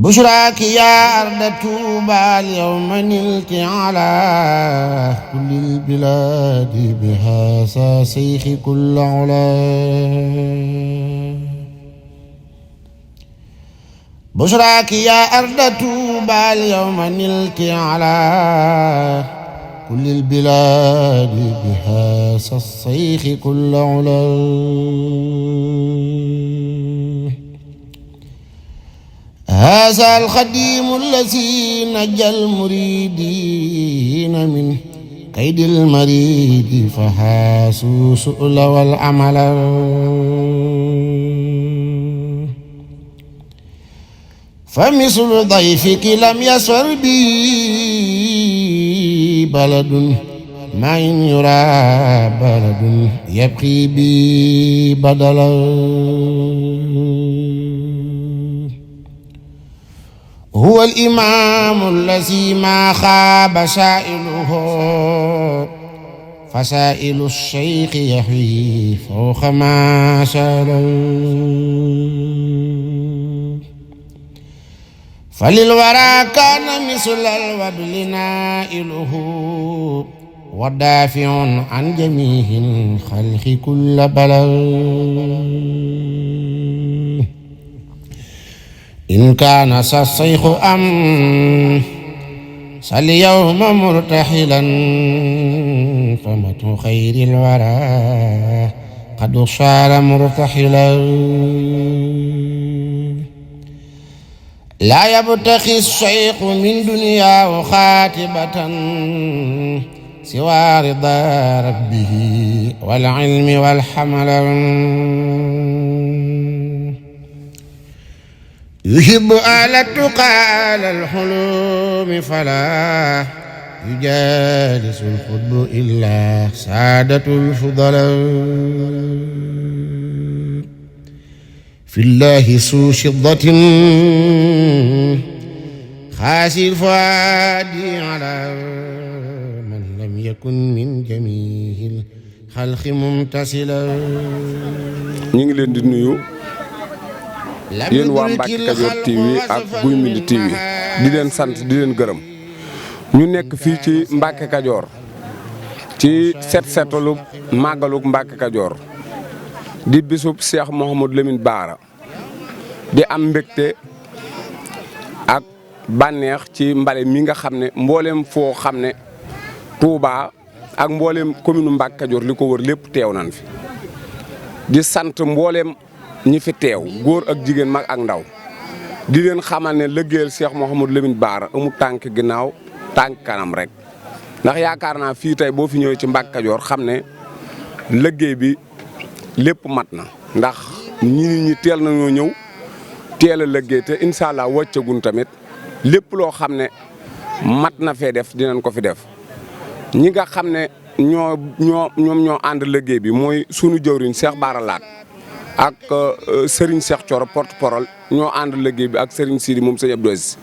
بشراك يا أرض طوبى اليوم نلت على كل البلاد بهذا سيخ كل علا بشراك يا أرض طوبى اليوم نلت على كل البلاد بهذا الصيخ كل علا هذا الخديم الذي نجى المريدين من كيد المريد فحاسوا سؤل والعمل فمثل ضيفك لم يسر بي بلد ما إن يرى بلد يبقي بي بدلا هو الإمام الذي ما خاب سائله فسائل الشيخ يحوي فوق ما سال فللورى كان مثل الودل نائله ودافع عن جميع الخلق كل بلد إن كان الصيخ أم ساليوم مرتحلا فمت خير الورى قد صار مرتحلا لا يبتغي الشيخ من دنياه خاتبة سوى رضا ربه والعلم والحمل يحب آل التقى على الحلوم فلا يجالس الخطب إلا سادة الفضلاء في الله سو شدة خاسي الفؤاد على من لم يكن من جميع الخلق ممتثلا ñu ngi leen di nuyu yéen waa Mbacke Kadior TV ak Guy Mbind TV di leen sant di leen gërëm ñu nekk fii ci Mbacke Kadior ci set-setalu màggaluk Mbacke Kadior di bisub Cheikh Mouhamadou Lamine Bara di am mbégte ak bànneex ci mbale mi nga xam ne mboolem foo xam ne Touba ak mboolem commune Mbacke Kadior li ko wër lépp teew nañ fi di sant mboolem ñi fi teew góor ak jigéen mag ak ndaw di leen xamal ne liggéeyal Cheikh Mouhamadou Lamine Bara amul tànk ginnaaw tànk kanam rek ndax yaakaar naa fii tey boo fi ñëwee ci Mbacke Kadior xam ne liggéey bi lépp mat na ndax ñi teel nañoo ñëw teel a liggéey te incha allah wàccagun tamit lépp loo xam ne mat na fee def dinañ ko fi def ñi nga xam ne ñoo ànd liggéey bi mooy sunu jëwriñ Cheikh Bara Laat ak Serigne Cheikh Thioro porte-parole ñoo ànd liggéey bi ak Serigne Sidi moom sëñ Abdou Aziz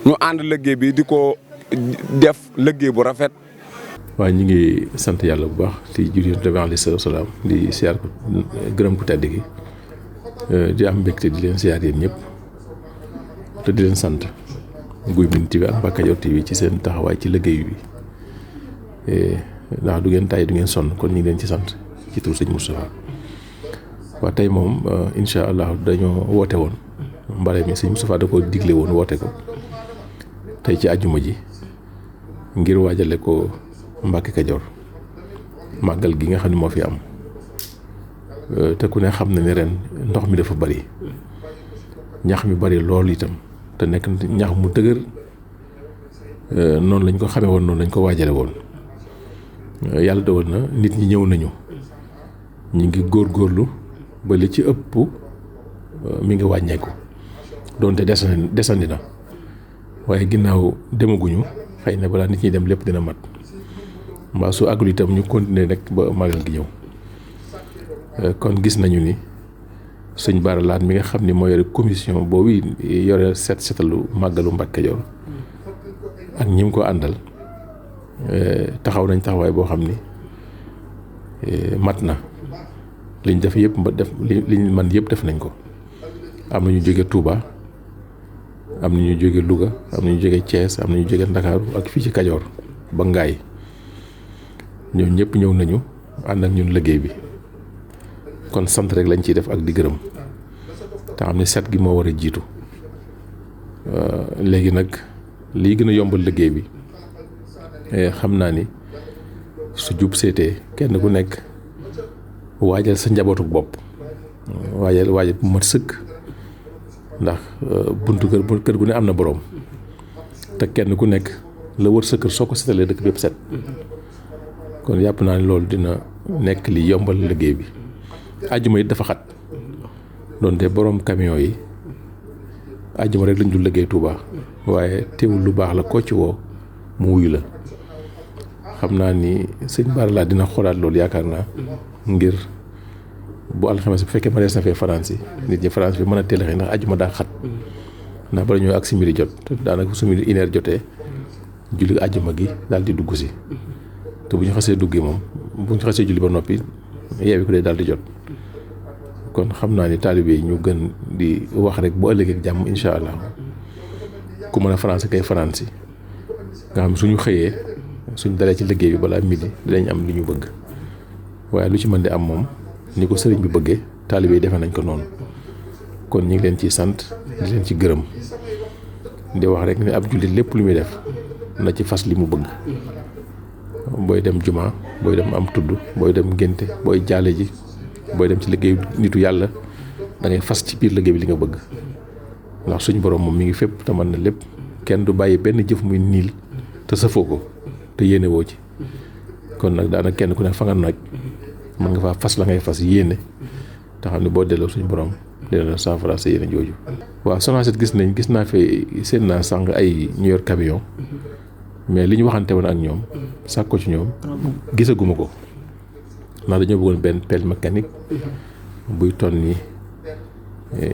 ñu ànd liggéey bi di ko def liggéey bu rafet. waaw ñu ngi sant yàlla bu baax di julli Yonent bi alayhi salaam di siyaar ko gërëm ko tedd gi di am mbégte di leen siyaar yéen ñëpp te di leen sant Guy Mbind TV ak Mbacke Kadior TV ci seen taxawaay ci liggéey bi ndax du ngeen tay du ngeen sonn kon ñu ngi leen ci sant ci tur sëñ Moustapha. waaw tey moom incha allah dañoo woote woon mbale mi sëñ Moustapha da ko digle woon woote ko tey ci àjjuma ji ngir waajale ko Mbacke Kadior màggal gi nga xam ne moo fi am te ku ne xam na ne ren ndox mi dafa bari ñax mi bari lool itam te nekk ñax mu dëgër noonu lañ ko xamee woon noonu lañ ko waajale woon yàlla dogal na nit ñi ñëw nañu ñu ngi góorgóorlu ba li ci ëpp mi ngi wàññeeku doonte desandi na waaye ginnaaw demaguñu xëy na balaa nit ñi dem lépp dina mat mbaa su àggul itam ñu continuer rek ba magal gi ñëw kon gis nañu ni sëñ Bara Laat mi nga xam ni moo yore commission boobu yore setalu màggalu Mbacke Kadior ak ñi mu ko àndal taxaw nañ taxawaay boo xam ni mat na liñ def yëpp liñ man yëpp def nañ ko am na ñu jóge Touba am na ñu jóge Louga am na ñu jóge Thiès am na ñu jóge Ndakaaru ak fii ci Kajoor ba Ngaay ñoom ñëpp ñëw nañu ànd ak ñun liggéey bi kon sant rek lañ ciy def ak di gërëm te xam ne set gi moo war a jiitu léegi nag lii gën a yombal liggéey bi xam naa ni su jub seetee kenn ku nekk waajal sa njabootu bopp waajal bu mat sëkk ndax buntu kër gu ne am na boroom te kenn ku nekk la wër sa kër soo ko setalee dëkk bépp set kon yàpp naa ne loolu dina nekk li yombal liggéey bi àjjuma it dafa xat doonte boroom camion yi àjjuma rek lañ dul liggéey Touba waaye teewul lu baax la koo ci woo mu wuyu la xam naa ni sëñ Bara laa dina xoolaat loolu yaakaar naa ngir bu alxames bu fekkee ma des na fee France yi nit ñi France bi mën a teel a xëy ndax àjjuma daa xat ndax bala ñëw ak simili jot daanaka su midi 1h jotee julli àjjuma gi daal di dugg si te bu ñu xasee duggee moom bu ñu xasee julli ba noppi yeewi ko day daal di jot kon xam naa ni taalibe yi ñu gën di wax rek bu ëllëgee ak jàmm incha allah ku mën a France kay France yi nga xam suñu xëyee suñ dalee ci liggéey bi balaa midi dinañ am li ñu bëgg waaye lu ci mën di am moom ni ko sëriñ bi bëggee taalibe yi defe nañ ko noonu kon ñu ngi leen ciy sant di leen ci gërëm di wax rek ni ab jullit lépp lu muy def na ci fas li mu bëgg booy dem juma booy dem am tudd booy dem ngénte booy jaale ji booy dem ci liggéey nitu yàlla da ngay fas ci biir liggéey bi li nga bëgg ndax suñu borom moom mi ngi fépp te mën na lépp kenn du bàyyi benn jëf muy niil te safoo ko te yéene woo ci kon nag daanaka kenn ku ne fa nga naaj mën nga faa fas la ngay fas yéene te xam ne boo delloo suñu borom dina la saafara sa yéene jooju. waaw Sonacet gis naa fi seen naa sànq ay ñu yor camion mais li ñu waxante woon ak ñoom sàkk ko ci ñoom gisaguma ko ndax dañoo bëggoon benn pelle mécanique buy ton ni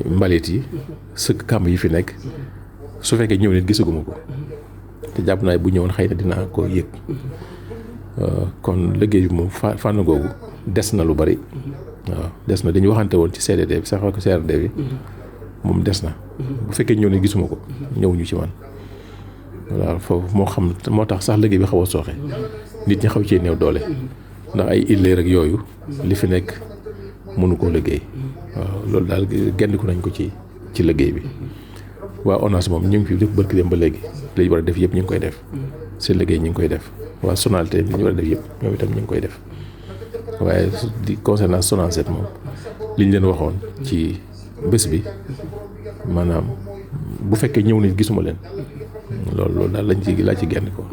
mbalit yi sëkk kàmb yi fi nekk su fekkee ñëw nit gisaguma ko te jàpp naa bu ñëwoon xëy na dinaa ko yëg kon liggéey bi moom fànn googu des na lu bari waaw des na dañu waxante woon ci CDD bi sax ak CRD bi moom des na bu fekkee ñëw nit gisuma ko ñëwuñu ci man waaw foofu moo tax sax liggéey bi xaw a sooxe nit ñi xaw cee néew doole ndax ay illee rek yooyu li fi nekk mënu koo liggéey waaw loolu daal gendiku nañ ko ci liggéey bi waa ONAS moom ñu ngi fi def barki dem ba léegi li ñu war a def yëpp ñu ngi koy def seen liggéey ñu ngi koy def waa Sonatel li ñu war a def yëpp ñoom itam ñu ngi koy def waaye di concernant Sonacet moom li ñu leen waxoon ci bés bi maanaam bu fekkee ñëw nañ gisuma leen loolu daal laa ci genn ko